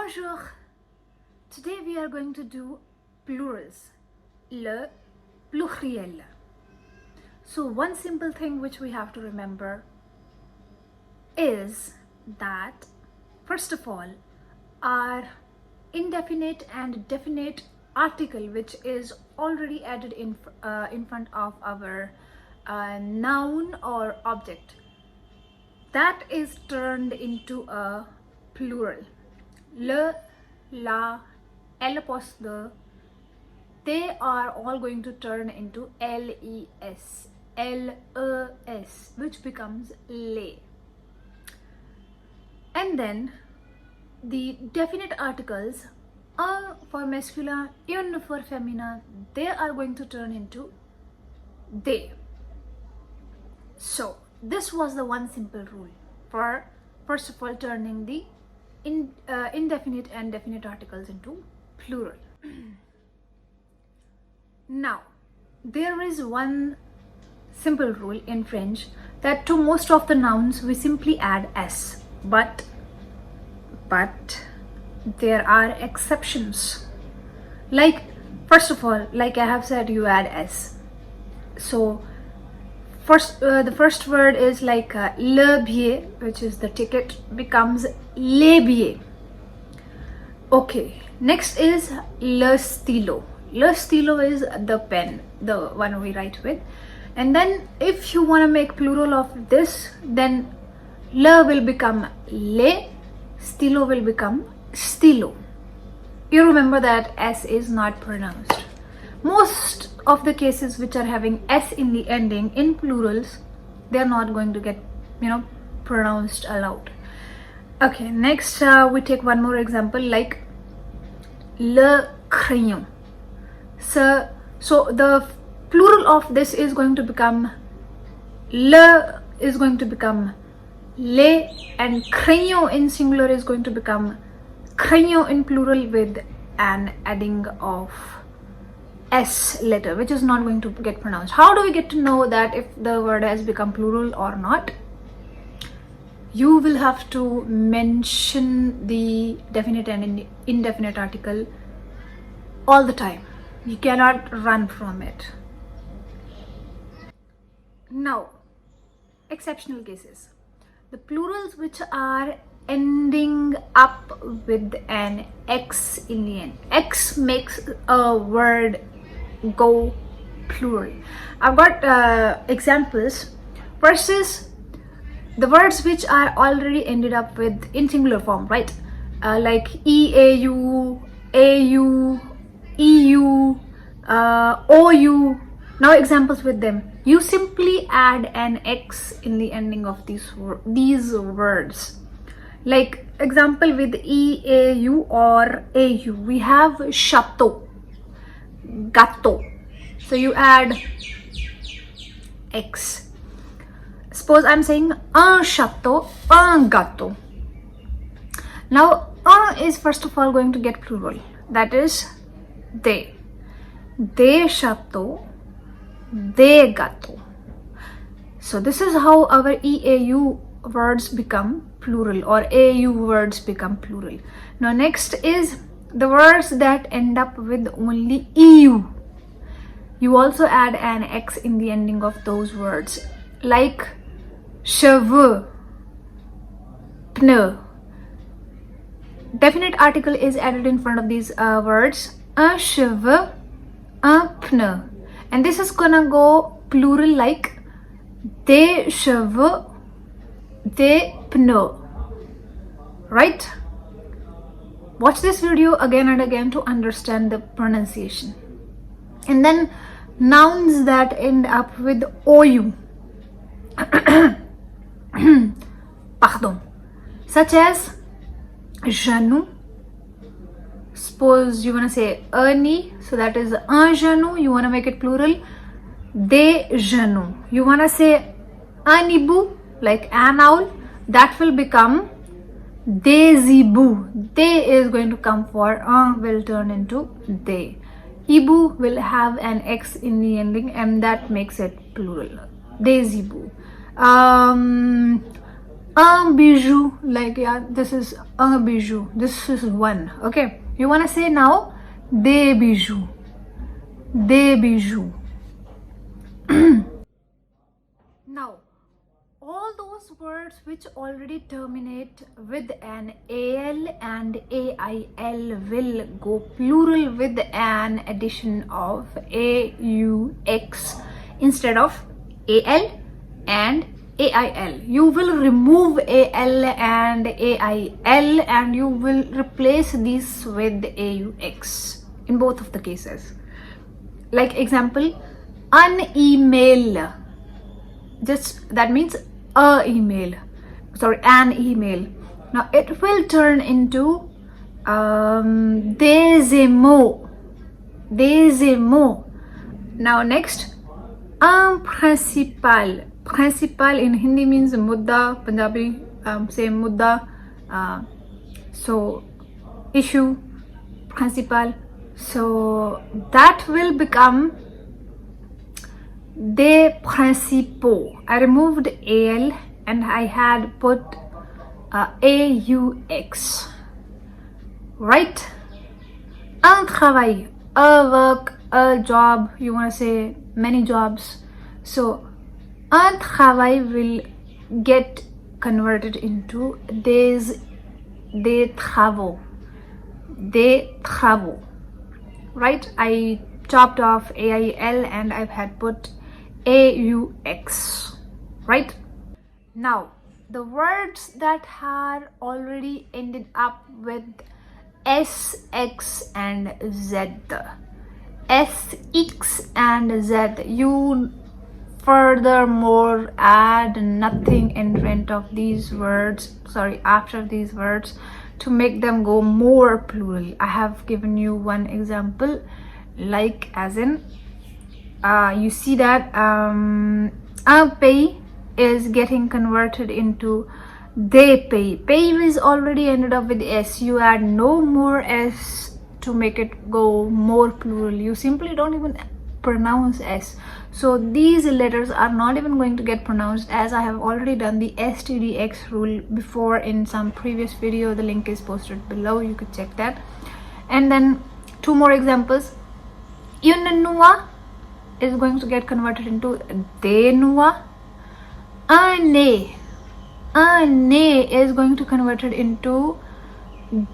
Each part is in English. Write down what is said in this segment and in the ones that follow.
Bonjour! Today we are going to do plurals, le pluriel. So one simple thing which we have to remember is that first of all our indefinite and definite article which is already added in front of our noun or object, that is turned into a plural. Le, la, l', they are all going to turn into les, les, which becomes le. And then the definite articles, un for masculine, une for feminine, they are going to turn into they. So this was the one simple rule for first of all turning the indefinite and definite articles into plural. Now there is one simple rule in French that to most of the nouns we simply add s, but there are exceptions. Like first of all, like I have said, you add s. So the first word is like le billet, which is the ticket, becomes les billets. Okay, next is le stylo. Le stylo is the pen, the one we write with. And then if you want to make plural of this, then le will become le, stylo will become stylo. You remember that s is not pronounced. Most of the cases which are having s in the ending in plurals, they are not going to get pronounced aloud. Okay, next we take one more example, like le crayon. So the plural of this is going to become le, is going to become le, and crayon in singular is going to become crayon in plural with an adding of s letter, which is not going to get pronounced. How do we get to know that if the word has become plural or not? You will have to mention the definite and indefinite article all the time. You cannot run from it. Now, exceptional cases. The plurals which are ending up with an x in the end. X makes a word go plural. I've got examples. First is the words which are already ended up with in singular form, right? Like eau, au, eu, ou. Now examples with them. You simply add an x in the ending of these words. Like example with eau or au, we have chateau, gâteau. So you add x. Suppose I'm saying un chateau, un gâteau. Now un is first of all going to get plural, that is they. Des châteaux, des gâteaux. So this is how our eau words become plural, or au words become plural. Now next is the words that end up with only eu. You also add an x in the ending of those words, like cheveux, pneu. Definite article is added in front of these words, un cheveu, un pneu, and this is gonna go plural like des cheveux, des pneus, right? Watch this video again and again to understand the pronunciation. And then nouns that end up with ou, pardon, such as genou. Suppose you want to say un nid, so that is un genou, you want to make it plural, des genoux. You want to say un hibou, like an owl, that will become des hiboux. They is going to come for un, will turn into they. Hibou will have an x in the ending, and that makes it plural, des hiboux. Un Un bijou, like yeah, this is un bijou. This is one. Okay, you wanna say now des bijoux, des bijoux. Now, all those words which already terminate with an AL and AIL will go plural with an addition of AUX instead of AL and AIL. You will remove AL and AIL and you will replace these with AUX in both of the cases. Like example, an email, just that means an email. Now it will turn into des émots. Now next, un principal. Principal in Hindi means mudda, Punjabi same mudda, so issue, principal. So that will become des principaux. I removed AL and I had put AUX, right? Un travail, a work, a job, you want to say many jobs. So un travail will get converted into des travaux, right? I chopped off AIL and I've had put AUX, right? Now the words that had already ended up with SX and Z, SX and Z, you furthermore add nothing in front of these words, after these words, to make them go more plural. I have given you one example, like as in you see that un pays is getting converted into they pay. Pay is already ended up with S. You add no more S to make it go more plural. You simply don't even pronounce S. So these letters are not even going to get pronounced, as I have already done the STDX rule before in some previous video. The link is posted below, you could check that. And then two more examples. Unua is going to get converted into denua. Ane is going to convert it into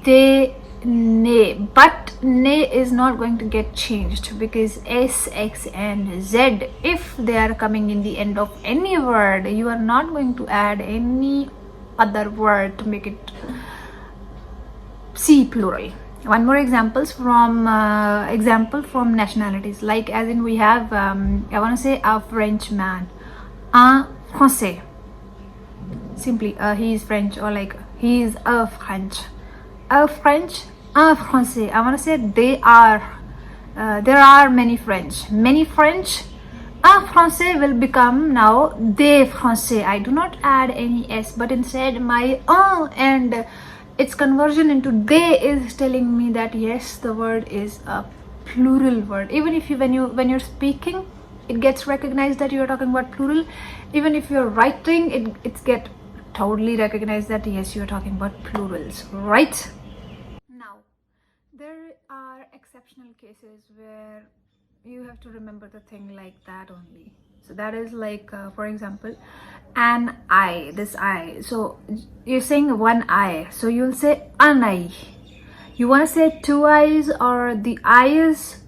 de ne, but ne is not going to get changed because S, X and Z, if they are coming in the end of any word, you are not going to add any other word to make it C plural. One more example from nationalities, like as in we have I want to say a French man, un français, simply he is French, or like he is a French, un français. I want to say there are many French, un français will become now des français. I do not add any S, but instead my and its conversion into they is telling me that yes, the word is a plural word. Even if when you're speaking, it gets recognized that you're talking about plural. Even if you're writing, it's get totally recognized that yes, you're talking about plurals, right? Now there are exceptional cases where you have to remember the thing like that only. So that is like for example, an eye, this eye. So you're saying one eye, so you'll say an eye. You want to say two eyes or the eyes,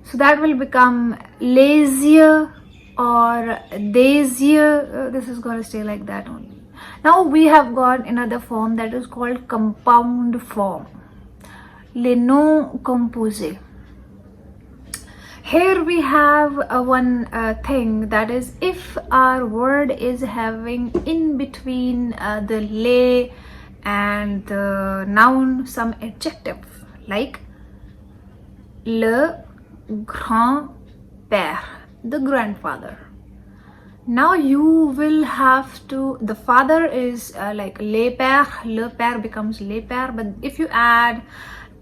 so that will become lazier or daisier. This is going to stay like that only. Now we have got another form that is called compound form, les noms composés. Here we have one thing, that is if our word is having in between the les and the noun some adjective, like le grand-père, the grandfather. Now you will have to, the father is like le père becomes le père, but if you add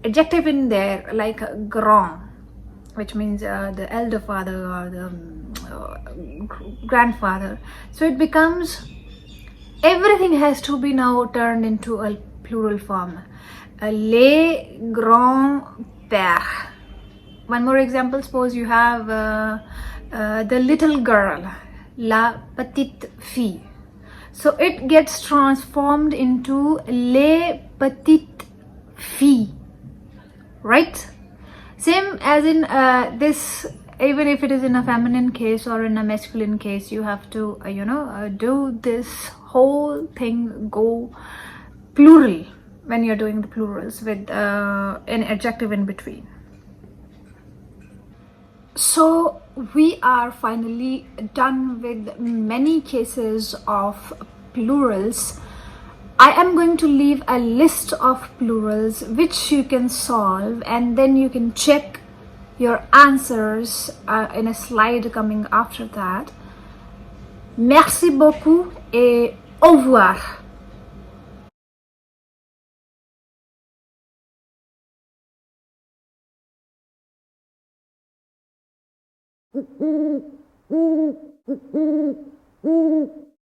adjective in there like grand, which means the elder father or the grandfather, so it becomes everything has to be now turned into a plural form. Les grands-pères. One more example, suppose you have the little girl, la petite fille. So it gets transformed into les petites filles, right? Same as in this, even if it is in a feminine case or in a masculine case, you have to do this whole thing go plural when you're doing the plurals with an adjective in between. So we are finally done with many cases of plurals. I am going to leave a list of plurals which you can solve, and then you can check your answers in a slide coming after that. Merci beaucoup et au revoir.